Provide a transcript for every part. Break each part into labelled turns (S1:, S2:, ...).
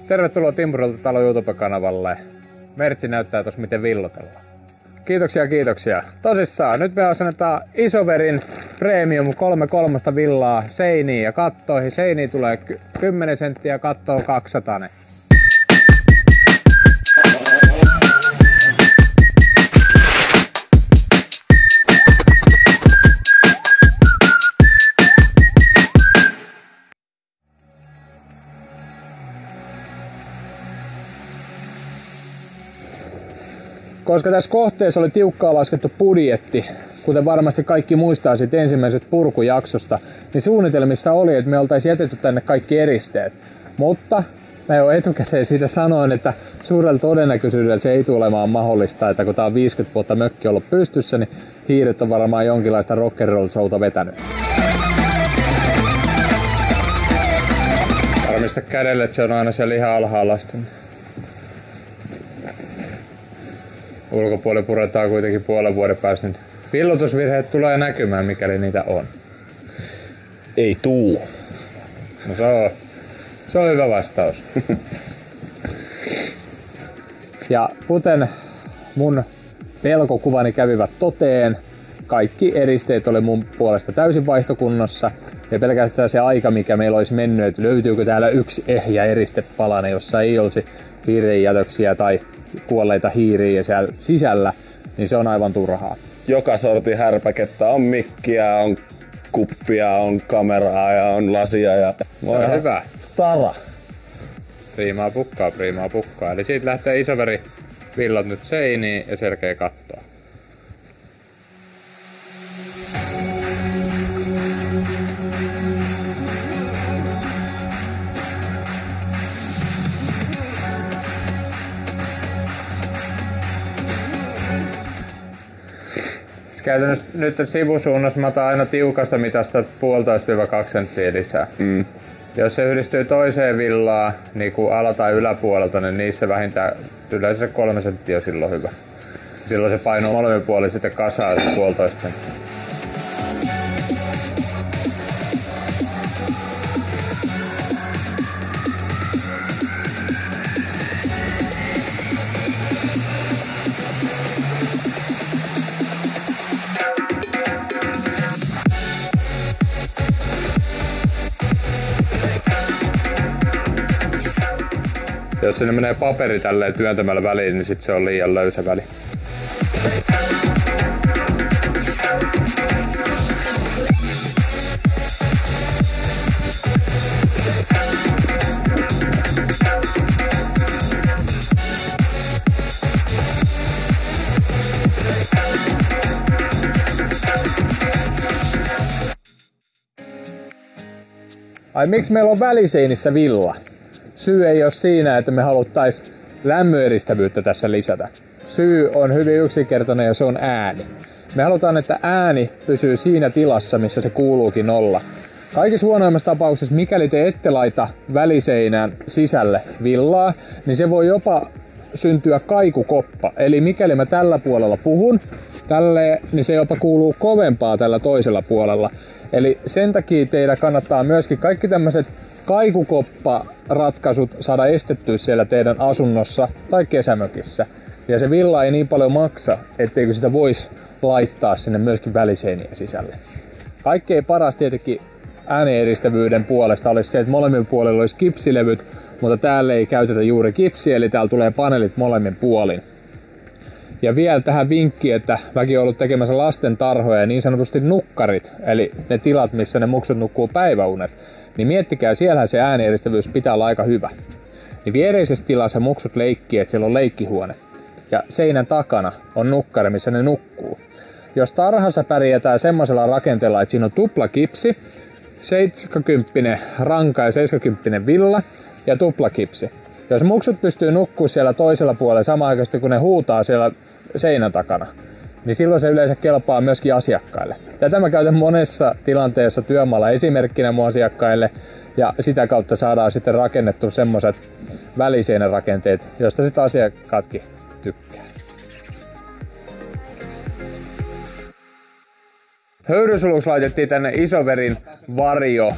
S1: Tervetuloa Timpurilta Talo YouTube-kanavalle. Mertsi näyttää tossa miten villotellaan. Kiitoksia. Tosissaan, nyt me asennetaan Isoverin Premium 3/3 villaa seiniin ja kattoihin. Seiniin tulee 10 senttiä, kattoon 200. Koska tässä kohteessa oli tiukkaa laskettu budjetti, kuten varmasti kaikki muistaa siitä ensimmäisestä purkujaksosta, niin suunnitelmissa oli, että me oltaisiin jätetty tänne kaikki eristeet. Mutta mä jo etukäteen siitä sanoin, että suurella todennäköisyydellä se ei tule olemaan mahdollista, että kun tää on 50 vuotta mökki ollut pystyssä, niin hiiret on varmaan jonkinlaista rock'n'roll showta vetänyt. Varmista kädelle, että se on aina siellä ihan alhaalla asti. Ulkopuoli puretaan kuitenkin puolen vuoden päästä, niin villotusvirheet tulee näkymään, mikäli niitä on.
S2: Ei tuu.
S1: No se on hyvä vastaus. Ja kuten mun pelkokuvani kävivät toteen, kaikki eristeet oli mun puolesta täysin vaihtokunnossa. Ja pelkästään se aika, mikä meillä olisi mennyt, että löytyykö täällä yksi ehjä eristepalanen, jossa ei olisi hiirenjätöksiä tai kuolleita hiiriä siellä sisällä, niin se on aivan turhaa.
S2: Joka sortin härpäkettä, on mikkiä, on kuppia, on kameraa ja on lasia ja...
S1: Se on hyvä.
S2: Stara.
S1: Priimaa pukkaa. Eli siitä lähtee Isoveri villot nyt seiniin ja selkeä kattoa. Käytännössä nyt sivusuunnassa mä otan aina tiukasta mitasta 1,5–2 senttiä lisää. Jos se yhdistyy toiseen villaan, niin kuin ala- tai yläpuolelta, niin niissä vähintään yleensä 3 senttiä on silloin hyvä. Silloin se painuu molemmin puolin sitten kasaan 1,5 senttiä. Jos sinne menee paperi tälleen työntämällä väliin, niin sit se on liian löysä väli. Ai miksi meillä on väliseinissä villa? Syy ei ole siinä, että me haluttais lämmöneristävyyttä tässä lisätä. Syy on hyvin yksinkertainen ja se on ääni. Me halutaan, että ääni pysyy siinä tilassa, missä se kuuluukin olla. Kaikissa huonoimmassa tapauksessa, mikäli te ette laita väliseinään sisälle villaa, niin se voi jopa syntyä kaikukoppa. Eli mikäli mä tällä puolella puhun, niin se jopa kuuluu kovempaa tällä toisella puolella. Eli sen takia teidän kannattaa myöskin kaikki tämmöiset kaikukopparatkaisut saada estettyä siellä teidän asunnossa tai kesämökissä. Ja se villa ei niin paljon maksa, etteikö sitä voisi laittaa sinne myöskin väliseiniä sisälle. Kaikkein paras tietenkin äänieristävyyden puolesta olisi se, että molemmin puolilla olisi kipsilevyt, mutta täällä ei käytetä juuri kipsiä, eli täällä tulee paneelit molemmin puolin. Ja vielä tähän vinkki, että mäkin olen ollut tekemässä lasten tarhoja ja niin sanotusti nukkarit, eli ne tilat, missä ne muksut nukkuu päiväunet, niin miettikää, siellähän se äänieristävyys pitää olla aika hyvä. Niin viereisessä tilassa muksut leikkii, että siellä on leikkihuone. Ja seinän takana on nukkari, missä ne nukkuu. Jos tarhassa pärjätään semmoisella rakenteella, että siinä on tuplakipsi, 70 ranka ja 70 villa ja tuplakipsi. Jos muksut pystyy nukkua siellä toisella puolella samaan aikaan, kun ne huutaa siellä seinän takana, niin silloin se yleensä kelpaa myöskin asiakkaille. Tätä mä käytän monessa tilanteessa työmaalla esimerkkinä mun asiakkaille, ja sitä kautta saadaan sitten rakennettu semmoiset väliseinärakenteet, joista sitten asiakkaatkin tykkää. Höyrysuluksi laitettiin tänne Isoverin Vario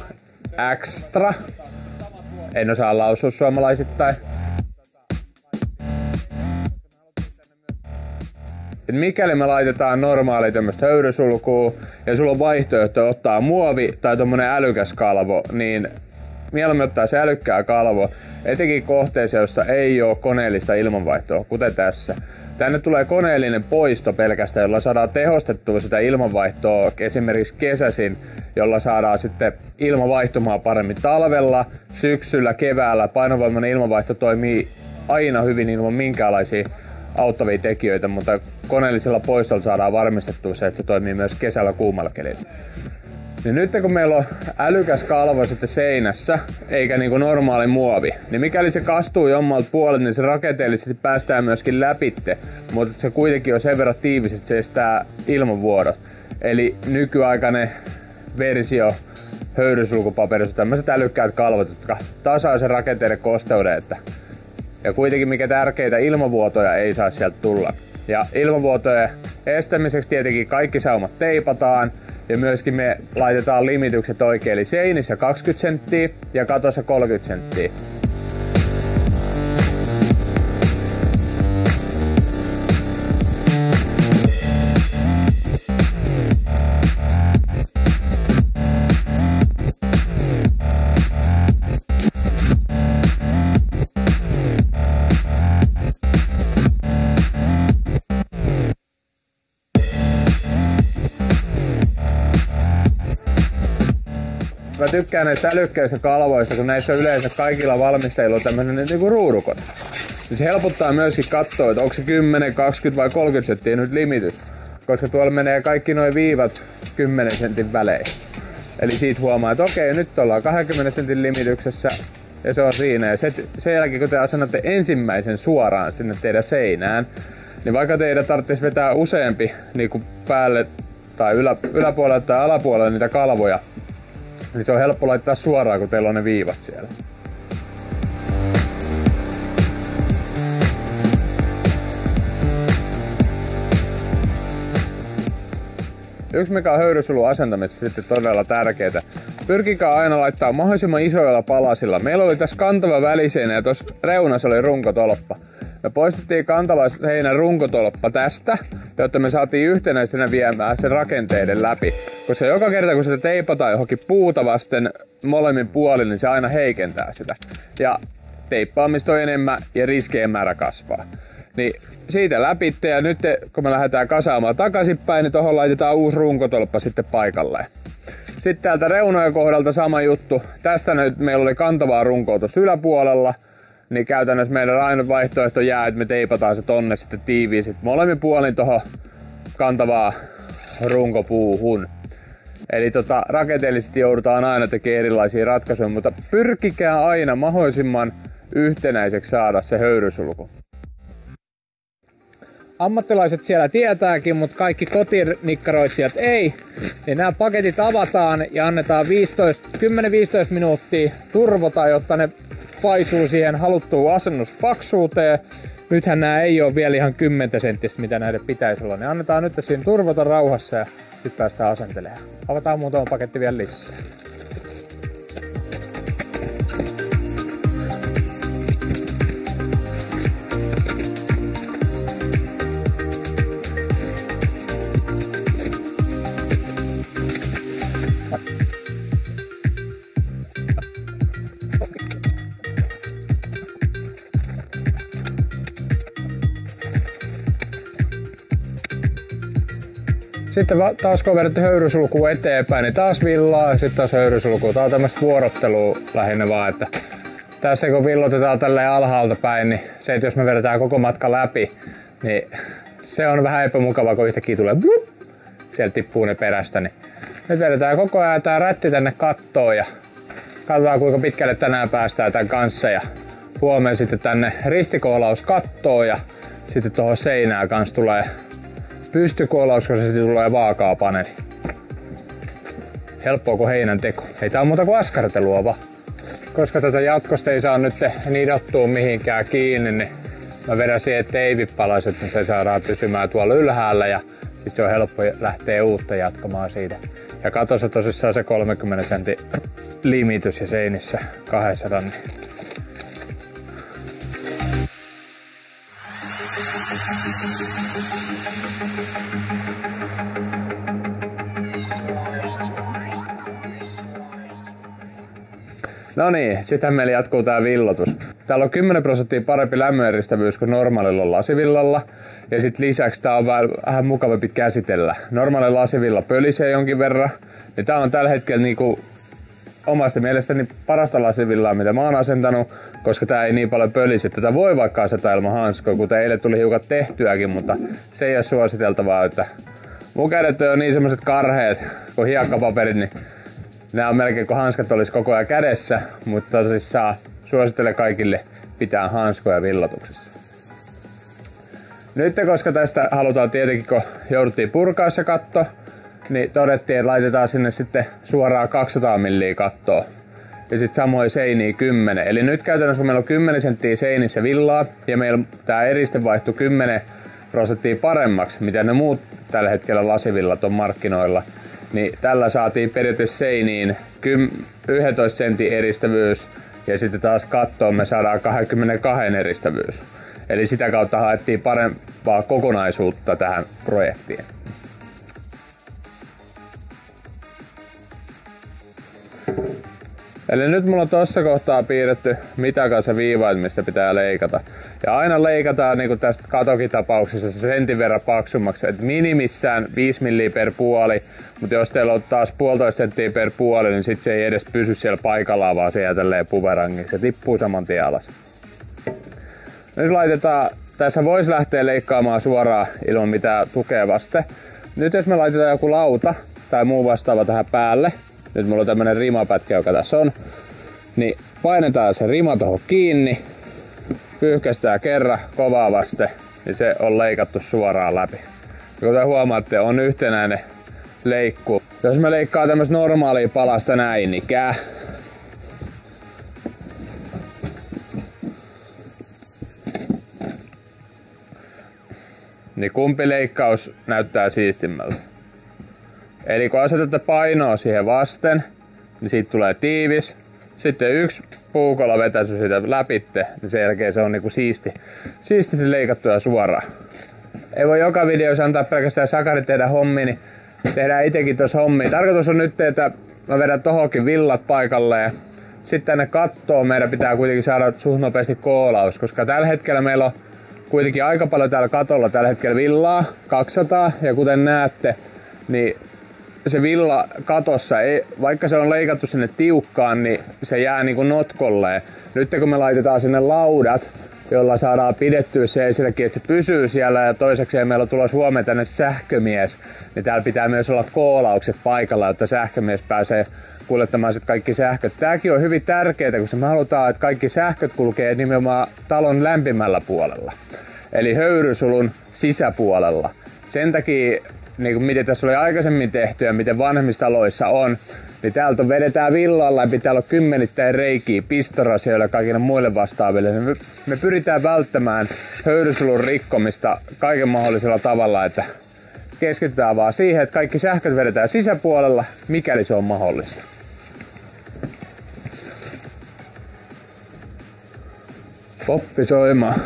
S1: Extra. En osaa lausua suomalaisittain. Et mikäli me laitetaan normaali tämmöstä höyrysulkua ja sulla on vaihtoehto ottaa muovi tai tommonen älykäs kalvo, niin mieluummin ottaa se älykkää kalvo, etenkin kohteessa, jossa ei ole koneellista ilmanvaihtoa, kuten tässä. Tänne tulee koneellinen poisto pelkästään, jolla saadaan tehostettua sitä ilmanvaihtoa esimerkiksi kesäisin, jolla saadaan sitten ilma vaihtumaan paremmin talvella, syksyllä, keväällä. Painovoimainen ilmanvaihto toimii aina hyvin ilman minkäänlaisia auttavia tekijöitä, mutta koneellisella poistolla saadaan varmistettua se, että se toimii myös kesällä kuumalla kelillä. Niin nyt kun meillä on älykäs kalvo sitten seinässä, eikä niinku normaali muovi, niin mikäli se kastuu jommalta puolelta, niin se rakenteellisesti päästään myöskin läpitte, mutta se kuitenkin on sen verran tiivis, että se estää ilmanvuodot. Eli nykyaikainen versio höyrysulkupaperista, tämmöiset älykkäät kalvot, jotka tasaa sen rakenteiden kosteuden, ja kuitenkin mikä tärkeitä, ilmavuotoja ei saa sieltä tulla. Ja ilmavuotojen estämiseksi tietenkin kaikki saumat teipataan ja myöskin me laitetaan limitykset oikein, eli seinissä 20 senttiä ja katossa 30 senttiä. Mä tykkään näistä älykkäistä kalvoista, kun näissä yleensä kaikilla valmistajilla on tämmönen niinku ruudukot. Se helpottaa myöskin katsoa, että onko se 10, 20 vai 30 senttiä nyt limitys. Koska tuolla menee kaikki noin viivat 10 sentin välein. Eli siitä huomaa, että okei, nyt ollaan 20 sentin limityksessä ja se on siinä. Ja sen jälkeen kun te asennatte ensimmäisen suoraan sinne teidän seinään, niin vaikka teidän tarvitsisi vetää useampi niin kuin päälle tai yläpuolelle tai alapuolelle niitä kalvoja, niin se on helppo laittaa suoraan, kun teillä on ne viivat siellä. Yksi mikä on höyrysulun asentamisessa sitten todella tärkeää. Pyrkikää aina laittaa mahdollisimman isoilla palasilla. Meillä oli tässä kantava väliseinä ja tuossa reunassa oli runkotolppa. Me poistettiin kantava seinän runkotolppa tästä, jotta me saatiin yhtenäisenä viemään sen rakenteiden läpi. Koska joka kerta kun sitä teipataan johonkin puuta vasten molemmin puolin, niin se aina heikentää sitä. Ja teippaamista on enemmän ja riskien määrä kasvaa. Niin siitä läpi ja nyt kun me lähdetään kasaamaan takaisinpäin, niin tuohon laitetaan uusi runkotolppa sitten paikalleen. Sitten täältä reunojen kohdalta sama juttu. Tästä nyt meillä oli kantavaa runkoa tuossa yläpuolella. Niin käytännössä meidän ainut vaihtoehto jää, että me teipataan se tonne sitten tiiviisti molemmin puolin tuohon kantavaa runkopuuhun. Eli rakenteellisesti joudutaan aina tekemään erilaisia ratkaisuja, mutta pyrkikää aina mahdollisimman yhtenäiseksi saada se höyrysulku. Ammattilaiset siellä tietääkin, mutta kaikki kotinikkaroitsijat ei. Niin nämä paketit avataan ja annetaan 10-15 minuuttia turvota, jotta ne paisuu siihen haluttuun asennuspaksuuteen. Nythän nämä ei ole vielä ihan 10 senttistä, mitä näiden pitäisi olla. Ne annetaan nyt siinä turvota rauhassa ja sitten päästään asentelemaan. Avataan muutama paketti vielä lisää. Sitten taas kun on vedetty höyrysulkua eteenpäin, niin taas villaa ja sitten taas höyrysulkua. Tää on tämmöistä vuorottelua lähinnä vaan, että tässä kun villotetaan tälleen alhaalta päin, niin se, että jos me vedetään koko matka läpi, niin se on vähän epämukavaa, kun yhtäkkiä tulee blup, sieltä tippuu ne perästä. Niin nyt vedetään koko ajan tää rätti tänne kattoon ja katsotaan kuinka pitkälle tänään päästään tämän kanssa. Ja huomenna sitten tänne ristikoolaus kattoon ja sitten tuohon seinään kanssa tulee pystykoolaus, koska sitten tulee vaakaa paneeli. Helppoa kuin heinän teko. Ei tää on muuta kuin askartelua vaan. Koska tätä jatkosta ei saa nyt nidottua mihinkään kiinni, niin mä vedän siihen teipipalaset, niin se saadaan pysymään tuolla ylhäällä ja sitten se on helppo lähteä uutta jatkamaan siitä. Ja katossa tosissaan se 30 sentin limitys ja seinissä 200. Niin No niin, sitten meillä jatkuu tää villotus. Täällä on 10% parempi lämmöneristävyys kuin normaalilla lasivillalla. Ja sitten lisäksi tää on vähän mukavampi käsitellä. Normaali lasivilla pölisee jonkin verran. Ja tää on tällä hetkellä niinku omasta mielestäni parasta lasivillaa, mitä mä oon asentanut, koska tää ei niin paljon pölise. Tätä voi vaikka asentaa ilman hanskoja, kuten eilen tuli hiukan tehtyäkin, mutta se ei ole suositeltavaa. Että mun kädet on niin semmoset karheet kuin hiekkapaperit, niin nää on melkein kuin hanskat olisi koko ajan kädessä, mutta tosissaan suosittelen kaikille pitää hanskoja villotuksessa. Nyt koska tästä halutaan tietenkin, kun jouduttiin purkaa se katto, niin todettiin, että laitetaan sinne sitten suoraan 200 milliä kattoa. Ja sitten samoin seiniä 10. Eli nyt käytännössä meillä on 10 senttiä seinissä villaa ja meillä tää eriste vaihtui 10% paremmaksi, mitä ne muut tällä hetkellä lasivillat on markkinoilla. Niin tällä saatiin periaatteessa seiniin 11 sentin eristävyys ja sitten taas kattoon me saadaan 22 eristävyys. Eli sitä kautta haettiin parempaa kokonaisuutta tähän projektiin. Eli nyt mulla on tossa kohtaa piirretty mitä kanssa viivaat, mistä pitää leikata. Ja aina leikataan niin kuin tästä katokitapauksessa se sentin verran paksummaksi. Et minimissään 5 milliä per puoli, mutta jos teillä on taas 1,5 senttiä per puoli, niin sit se ei edes pysy siellä paikallaan, vaan se jää tälleen puverangiksi. Se tippuu saman tien alas. Nyt laitetaan, tässä voisi lähteä leikkaamaan suoraan ilman mitään tukea vasten. Nyt jos me laitetaan joku lauta tai muu vastaava tähän päälle, nyt mulla on tämmönen rimapätkä, joka tässä on, niin painetaan se rima tohon kiinni, pyyhkästään kerran kovaa vasten, niin se on leikattu suoraan läpi. Ja kuten huomaatte, on yhtenäinen leikku. Jos me leikkaa tämmöstä normaalia palasta näin ikään, niin kumpi leikkaus näyttää siistimmältä. Eli kun asetatte painoa siihen vasten, niin siitä tulee tiivis. Sitten yksi puukolla vetäisy sitä läpitte, niin sen jälkeen se on niinku siististi leikattu ja suoraan. Ei voi joka videossa antaa pelkästään Sakari tehdä hommia, niin tehdään itekin tuossa hommia. Tarkoitus on nyt, että mä vedän tohonkin villat paikalleen. Sitten tänne kattoon meidän pitää kuitenkin saada suht nopeasti koolaus, koska tällä hetkellä meillä on kuitenkin aika paljon täällä katolla tällä hetkellä villaa, 200, ja kuten näette, niin se villa katossa, vaikka se on leikattu sinne tiukkaan, niin se jää niinku notkolleen. Nyt kun me laitetaan sinne laudat, jolla saadaan pidettyä se ensinnäkin, että se pysyy siellä, ja toiseksi meillä on tulossa huomenna tänne sähkömies, niin täällä pitää myös olla koolaukset paikalla, jotta sähkömies pääsee kuljettamaan sitten kaikki sähköt. Tääkin on hyvin tärkeää, koska me halutaan, että kaikki sähköt kulkee nimenomaan talon lämpimällä puolella. Eli höyrysulun sisäpuolella. Sen takia, niin kuin miten tässä oli aikaisemmin tehty ja miten vanhemmissa taloissa on, niin täältä vedetään villan läpi, täällä on kymmenittäin reikiä, pistorasioilla ja kaikille muille vastaaville. Me pyritään välttämään höyrysulun rikkomista kaiken mahdollisella tavalla, että keskitytään vaan siihen, että kaikki sähköt vedetään sisäpuolella, mikäli se on mahdollista. Poppi soimaan.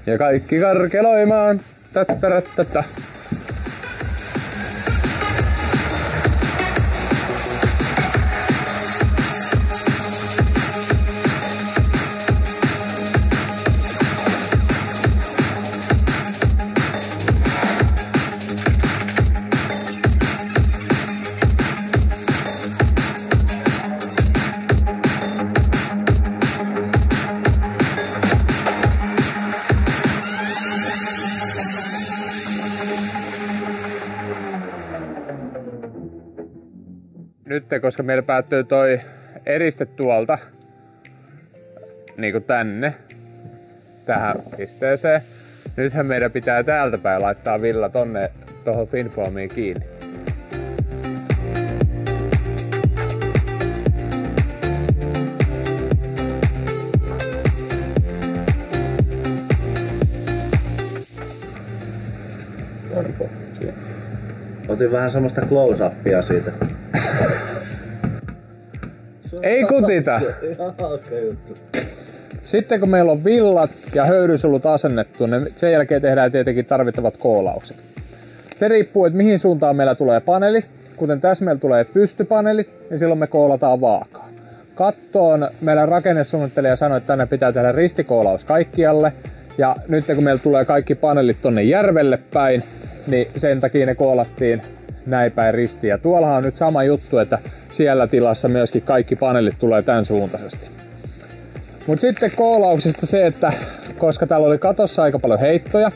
S1: Ja kaikki karkeloimaan. Tattarattata. Nyt, koska meillä päättyy toi eriste tuolta niinku tänne, tähän pisteeseen. Nythän meidän pitää täältä päin laittaa villa tonne tohon finfoamiin kiinni.
S3: Otin vähän semmoista close-upia siitä.
S1: Ei kutita!
S3: Ihan hauska juttu.
S1: Sitten kun meillä on villat ja höyrysulut asennettu, niin sen jälkeen tehdään tietenkin tarvittavat koolaukset. Se riippuu, että mihin suuntaan meillä tulee paneelit. Kuten tässä meillä tulee pystypaneelit, niin silloin me koolataan vaakaa. Kattoon meidän rakennesuunnittelija sanoi, että tänne pitää tehdä ristikoolaus kaikkialle. Ja nyt kun meillä tulee kaikki paneelit tonne järvelle päin, niin sen takia ne koolattiin näin päin ristiin. Ja tuollahan on nyt sama juttu, että siellä tilassa myöskin kaikki paneelit tulee tämän suuntaisesti. Mutta sitten koolauksesta se, että koska täällä oli katossa aika paljon heittoja,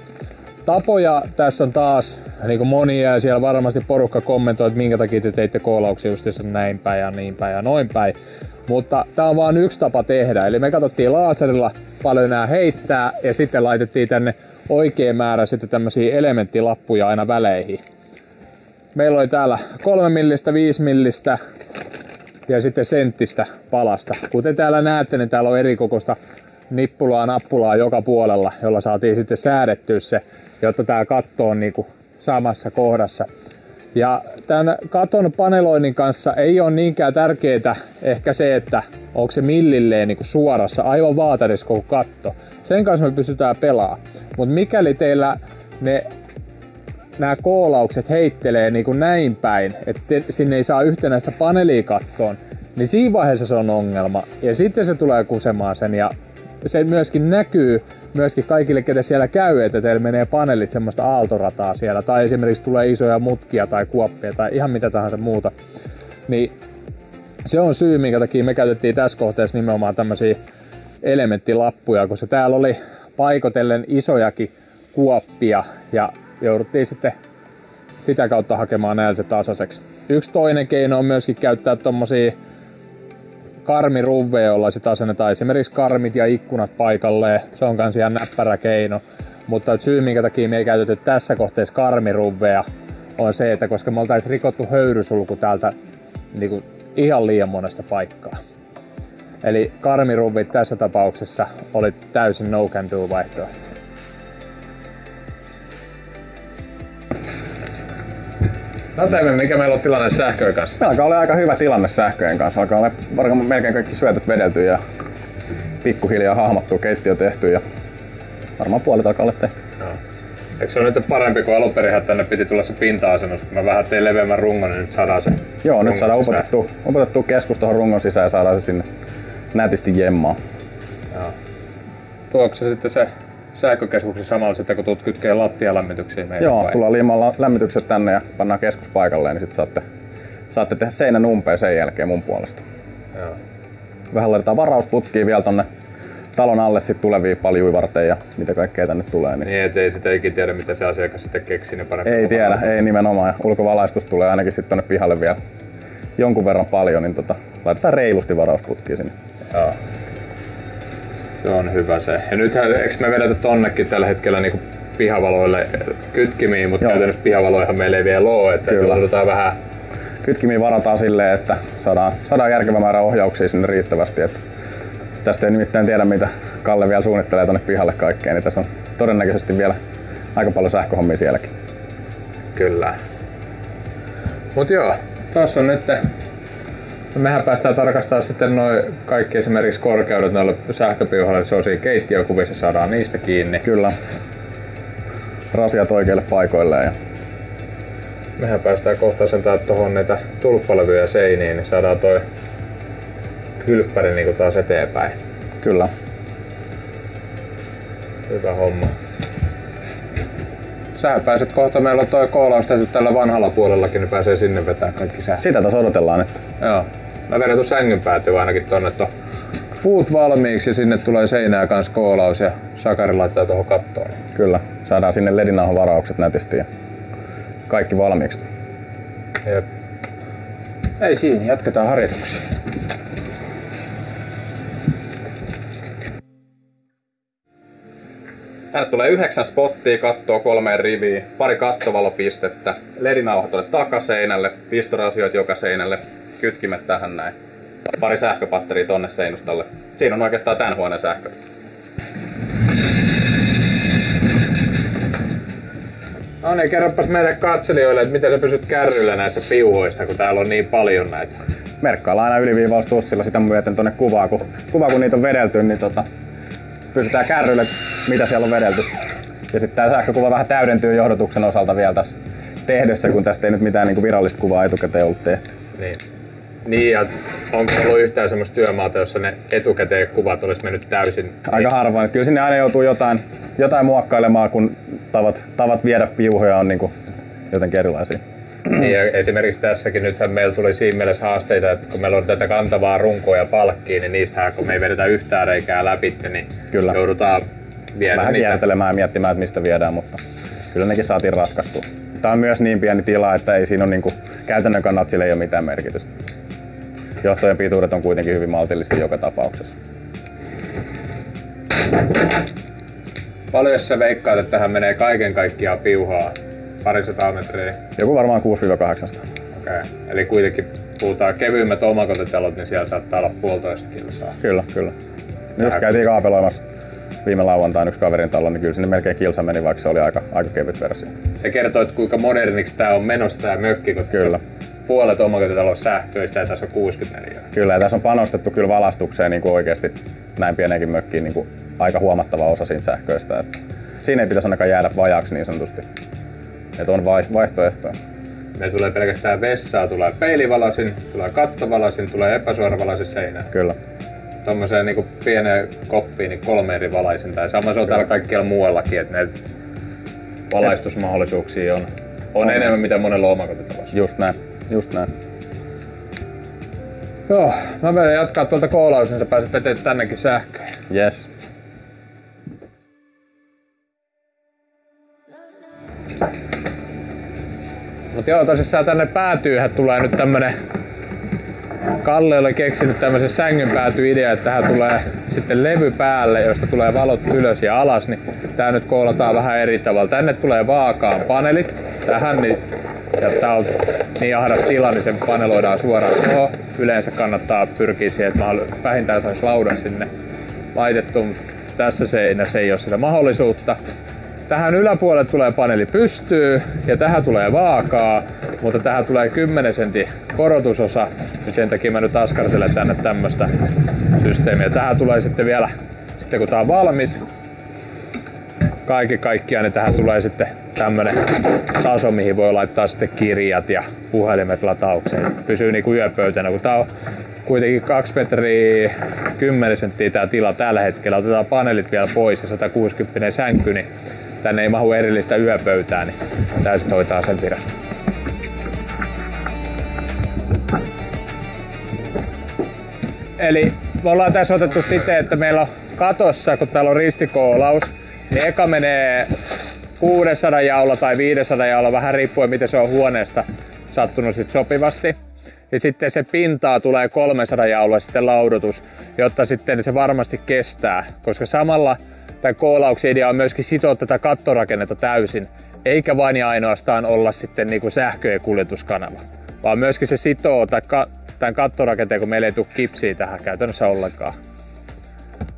S1: tapoja tässä on taas niin kuin monia ja siellä varmasti porukka kommentoi, että minkä takia te teitte koolauksia just näin päin ja niin päin ja noin päin. Mutta tää on vaan yksi tapa tehdä. Eli me katsottiin laaserilla paljon nää heittää ja sitten laitettiin tänne oikea määrä sitten tämmösiä elementtilappuja aina väleihin. Meillä oli täällä 3 millistä, 5 millistä ja sitten senttistä palasta. Kuten täällä näette, niin täällä on eri kokoista nippulaa, nappulaa joka puolella, jolla saatiin sitten säädettyä se, jotta tää katto on niinku samassa kohdassa. Ja tämän katon paneloinnin kanssa ei ole niinkään tärkeää ehkä se, että onko se millilleen niinku suorassa aivan vaatarissa koko katto. Sen kanssa me pystytään pelaamaan. Mutta mikäli teillä nämä koolaukset heittelee niinku näin päin, että sinne ei saa yhtenäistä paneelia kattoon, niin siinä vaiheessa se on ongelma. Ja sitten se tulee kusemaan sen ja se myöskin näkyy myöskin kaikille, ketä siellä käy, että teillä menee paneelit semmoista aaltorataa siellä, tai esimerkiksi tulee isoja mutkia tai kuoppia tai ihan mitä tahansa muuta. Niin se on syy, minkä takia me käytettiin tässä kohteessa nimenomaan tämmöisiä elementtilappuja, koska täällä oli paikotellen isojakin kuoppia ja jouduttiin sitten sitä kautta hakemaan näillä se tasaiseksi. Yksi toinen keino on myöskin käyttää tommosia karmiruvveja, joilla sit asennetaan esimerkiksi karmit ja ikkunat paikalleen. Se on kans ihan näppärä keino. Mutta syy, minkä takia me ei käytetty tässä kohteessa karmiruvveja, on se, että koska me oltais rikottu höyrysulku täältä niinku ihan liian monesta paikkaa. Eli karmiruvvit tässä tapauksessa oli täysin no can do vaihtoehto. No teemme, mikä meillä on tilanne sähköjen kanssa?
S4: Meillä alkaa olla aika hyvä tilanne sähköjen kanssa. Alkaa olla varmaan melkein kaikki syötöt vedelty ja pikkuhiljaa hahmottuu, keittiö tehty ja varmaan puolet alkaa olla tehty.
S1: No. Eikö se ole nyt parempi kuin alun perin, että tänne piti tulla se pinta-asennus? Kun mä vähän tein leveämmän rungon, niin nyt saadaan se.
S4: Joo, nyt saadaan upotettua keskus tuohon rungon sisään ja saadaan se sinne nätisti jemmaan.
S1: Joo. Tuoksi se sitten se sähkökeskuksen samalla sitten, kun tulet kytkee lattialämmityksiä meidän?
S4: Joo, tullaan liimaan lämmitykset tänne ja pannaan keskus paikalleen, niin sitten saatte tehdä seinän umpeen sen jälkeen mun puolesta.
S1: Joo.
S4: Vähän laitetaan varausputkia vielä tonne talon alle sit tulevia paljuja varten ja mitä kaikkea tänne tulee.
S1: Niin ettei sitä ikinä tiedä, mitä se asiakas sitten keksii, niin parempi.
S4: Ei tiedä, ei nimenomaan. Ulkovalaistus tulee ainakin sitten tonne pihalle vielä jonkun verran paljon, niin laitetaan reilusti varausputkia sinne.
S1: Joo. Se on hyvä se. Ja nythän, eikö me vedetä tonnekin tällä hetkellä niinku pihavaloille kytkimiin, mutta käytännössä pihavaloihan meillä ei vielä ole, että joudutaan vähän.
S4: Kytkimiin varataan silleen, että saadaan järkevä määrä ohjauksia sinne riittävästi. Että tästä ei nimittäin tiedä, mitä Kalle vielä suunnittelee tonne pihalle kaikkeen, niin tässä on todennäköisesti vielä aika paljon sähköhommia sielläkin.
S1: Kyllä. Mut joo, tässä on nyt. Mehän päästään tarkastamaan sitten noin kaikki esimerkiksi korkeudet noilla sähköpiuhoilla, että se on siinä keittiökuvissa, saadaan niistä kiinni.
S4: Kyllä. Rasiat oikeille paikoilleen. Ja
S1: mehän päästään kohta asentaa tuohon niitä tulppalevyjä seiniin, niin saadaan toi kylppäri niinku taas eteenpäin.
S4: Kyllä.
S1: Hyvä homma. Sä pääset kohta, meillä on toi koolaus tehty tällä vanhalla puolellakin, niin pääsee sinne vetää kaikki sähkö.
S4: Sitä tässä odotellaan nyt.
S1: Joo. Mä vedän tuon sängyn päätyy ainakin tonne puut valmiiksi ja sinne tulee seinää kans koolaus ja Sakari laittaa tuohon kattoon.
S4: Kyllä. Saadaan sinne ledinauhan varaukset nätisti ja kaikki valmiiksi.
S1: Jep. Ei siinä, jatketaan harjoituksia.
S4: Tänne tulee 9 spottia, kattoa 3 riviä, pari kattovalopistettä, ledinauha tuonne takaseinälle, pistorasioit joka seinälle, kytkimet tähän näin. Pari sähköpatteria tonne seinustalle. Siinä on oikeastaan tän huoneen sähkö.
S1: No niin, kerropas meille katselijoille, että miten sä pysyt kärryllä näistä piuhoista, kun täällä on niin paljon näitä.
S4: Merkkaillaan aina yliviivaustussilla sitä myöten tonne kuvaa, kun niitä on vedelty, niin
S5: pysytään kärryillä, mitä siellä on vedelty. Ja sitten tää sähkökuva vähän täydentyy johdotuksen osalta vielä tässä tehdessä, kun tästä ei nyt mitään niinku virallista kuvaa etukäteen ollut tehty.
S6: Niin, ja onko ollut yhtään semmoista työmaata, jossa ne etukäteen kuvat olisi mennyt täysin?
S5: Aika harvoin. Kyllä sinne aina joutuu jotain muokkailemaan, kun tavat viedä piuhoja on niinku jotenkin erilaisia.
S6: Niin, ja esimerkiksi tässäkin nythän meillä tuli siinä mielessä haasteita, että kun meillä on tätä kantavaa runkoa ja palkkia, niin niistähän kun me ei vedetä yhtään reikää läpi, niin
S5: kyllä
S6: joudutaan viedä
S5: vähän
S6: niitä.
S5: kiertelemään ja miettimään, että mistä viedään, mutta kyllä nekin saatiin ratkaistua. Tämä on myös niin pieni tila, että ei siinä ole niinku, käytännön kannalta sillä ei ole mitään merkitystä. Johtojen pituudet on kuitenkin hyvin maltillisia joka tapauksessa.
S6: Paljon sä veikkaat, että tähän menee kaiken kaikkiaan piuhaa? 200 metriä?
S5: Joku varmaan 600–800.
S6: Okei. Eli kuitenkin puhutaan kevyimmät omakotitalot, niin siellä saattaa olla 1,5 kilsaa.
S5: Kyllä. Just käytiin kaapeloimassa viime lauantaina yksi kaverin talo, niin kyllä sinne melkein kilsa meni, vaikka se oli aika kevyt versio.
S6: Se kertoo, että kuinka moderniksi tää on menossa tää mökki, kun
S5: kyllä.
S6: Puolet omakotitalon sähköistä ja tässä on 64.
S5: Kyllä, ja tässä on panostettu kyllä valastukseen niin kuin oikeasti näin pieneenkin mökkiin niin kuin aika huomattava osa siitä sähköistä. Että siinä ei pitäisi ainakaan jäädä vajaaksi niin sanotusti. Että on vaihtoehtoja.
S6: Me tulee pelkästään vessaa, tulee peilivalasin, tulee kattovalasin, tulee epäsuoravalasin seinään.
S5: Kyllä.
S6: Tommoseen niinku pieneen koppiin niin 3 eri valaisinta. Ja sama se on täällä kaikkialla muuallakin, että näitä valaistusmahdollisuuksia on enemmän mitä monella omakotitalossa.
S5: Just näin.
S1: Joo, mä menen jatkaa tuolta koolaus, niin sä pääset veteen tännekin sähköä.
S5: Yes.
S1: Mut joo, tosissaan tänne päätyyhän tulee nyt tämmönen... Kalle oli keksinyt tämmösen sängyn päätyidea, että tähän tulee sitten levy päälle, josta tulee valot ylös ja alas, niin tää nyt koolataan vähän eri tavalla. Tänne tulee vaakaan panelit tähän, niin, ja tää on niin ahdas tila, niin sen paneloidaan suoraan tuohon. Yleensä kannattaa pyrkiä siihen, että vähintään sais laudan sinne laitettu, mutta tässä seinässä ei ole sitä mahdollisuutta. Tähän yläpuolelle tulee paneeli pystyy ja tähän tulee vaakaa, mutta tähän tulee 10 sentin korotusosa, niin sen takia mä nyt askartelen tänne tämmöstä systeemiä. Tähän tulee sitten vielä, sitten kun tää on valmis, kaiken kaikkiaan, niin tähän tulee sitten tämmönen taso, mihin voi laittaa sitten kirjat ja puhelimet lataukseen. Pysyy niinku yöpöytänä, kun tää on kuitenkin 2 metriä 10 senttiä tää tila tällä hetkellä. Otetaan paneelit vielä pois ja 160 sänky, niin tänne ei mahu erillistä yöpöytää, niin tää sit hoitaa sen viran. Eli me ollaan tässä otettu siten, että meillä on katossa, kun täällä on ristikoolaus, niin eka menee 600 jaulla tai 500 jaulla, vähän riippuen miten se on huoneesta sattunut sit sopivasti. Ja sitten se pintaa tulee 300 jaulla sitten laudotus, jotta sitten se varmasti kestää, koska samalla tämän koolauksen idea on myöskin sitoa tätä kattorakennetta täysin, eikä vain ja ainoastaan olla sitten niinku sähkö- ja kuljetuskanava, vaan myöskin se sitoo tämän kattorakenteen, kun meillä ei tule kipsiä tähän käytännössä ollenkaan.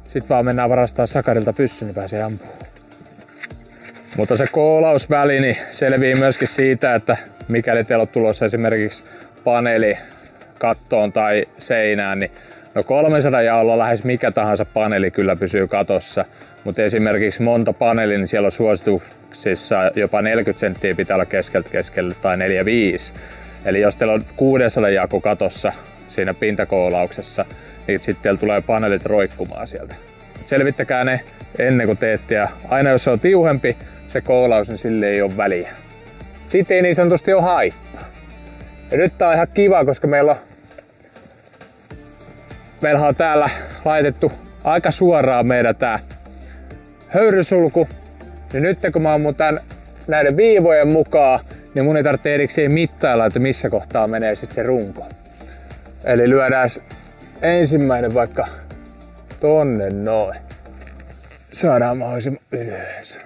S1: Sitten vaan mennään varastaa Sakarilta pyssy, niin pääsee ampumaan. Mutta se koolausväli niin selviää myöskin siitä, että mikäli teillä on tulossa esimerkiksi paneeli kattoon tai seinään, niin 300 jaolla lähes mikä tahansa paneeli kyllä pysyy katossa. Mutta esimerkiksi monta paneelia, niin siellä on suosituksissa jopa 40 senttiä pitää olla keskeltä keskelle tai 45. Eli jos teillä on 600 jako katossa siinä pintakoolauksessa, niin sitten teillä tulee paneelit roikkumaan sieltä. Selvittäkää ne ennen kuin teette, ja aina jos se on tiuhempi se koolaus, niin sille ei ole väliä. Siitä ei niin sanotusti ole haittaa. Ja nyt tää on ihan kiva, koska meillähän on täällä laitettu aika suoraan meidän tää höyrysulku. Ja nyt kun mä ammun tän näiden viivojen mukaan, niin mun ei tarvitse erikseen mittailla, että missä kohtaa menee sitten se runko. Eli lyödään ensimmäinen vaikka tonne noin. Saadaan mahdollisimman ylös.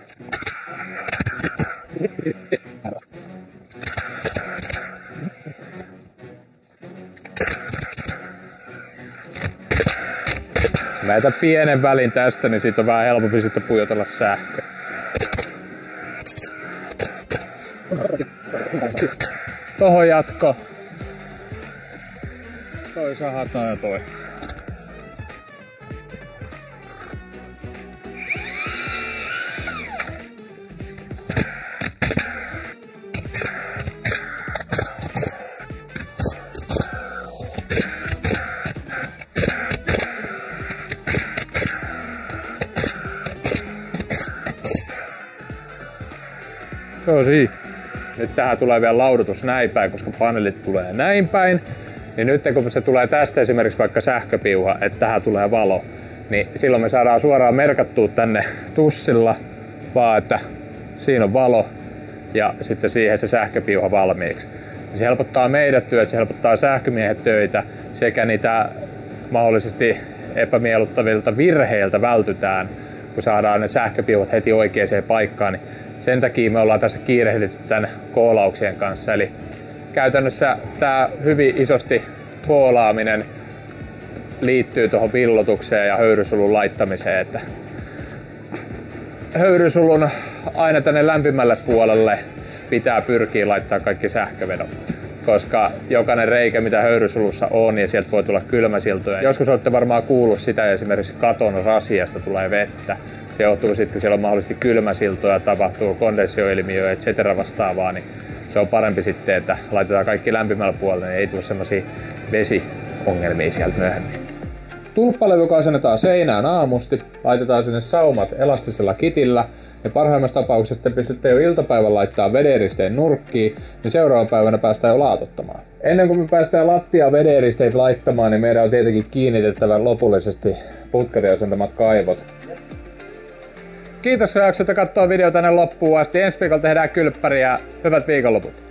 S1: Mä jätän pienen välin tästä, niin siitä on vähän helpompi sitten pujotella sähköä. Tohon jatko. Toi sahataan ja toi.
S6: Tosi. Nyt tähän tulee vielä laudoitus näin päin, koska paneelit tulee näin päin. Niin nyt kun se tulee tästä esimerkiksi vaikka sähköpiuha, että tähän tulee valo, niin silloin me saadaan suoraan merkattua tänne tussilla vaan, että siinä on valo ja sitten siihen se sähköpiuha valmiiksi. Se helpottaa meidät työt, se helpottaa sähkömiehet töitä sekä niitä mahdollisesti epämieluttavilta virheiltä vältytään, kun saadaan ne sähköpiuhat heti oikeaan paikkaan. Niin sen takia me ollaan tässä kiirehditty tämän koolauksien kanssa. Eli käytännössä tämä hyvin isosti koolaaminen liittyy tuohon villotukseen ja höyrysulun laittamiseen. Että höyrysulun aina tänne lämpimälle puolelle pitää pyrkiä laittaa kaikki sähkövedot, koska jokainen reikä mitä höyrysulussa on, niin sieltä voi tulla kylmäsiltoja. Joskus olette varmaan kuullut sitä, esimerkiksi katon rasiasta tulee vettä. Se johtuu sitten, kun siellä on mahdollisesti kylmäsiltoja, tapahtuu kondensioilmiöä, etc. vastaavaa, niin se on parempi sitten, että laitetaan kaikki lämpimällä puolella, niin ei tule semmosia vesiongelmia sieltä myöhemmin.
S1: Tulppalevy asennetaan seinään aamusti, laitetaan sinne saumat elastisella kitillä ja parhaimmassa tapauksessa te pistätte jo iltapäivän laittaa vederisteen nurkkiin, niin seuraavan päivänä päästään jo laatottamaan. Ennen kuin me päästään lattia vederisteet laittamaan, niin meidän on tietenkin kiinnitettävä lopullisesti putkariasentamat kaivot. Kiitos kun jaksoitte katsoa video tänne loppuun asti. Ensi viikolla tehdään kylppäriä. Hyvät viikonloput!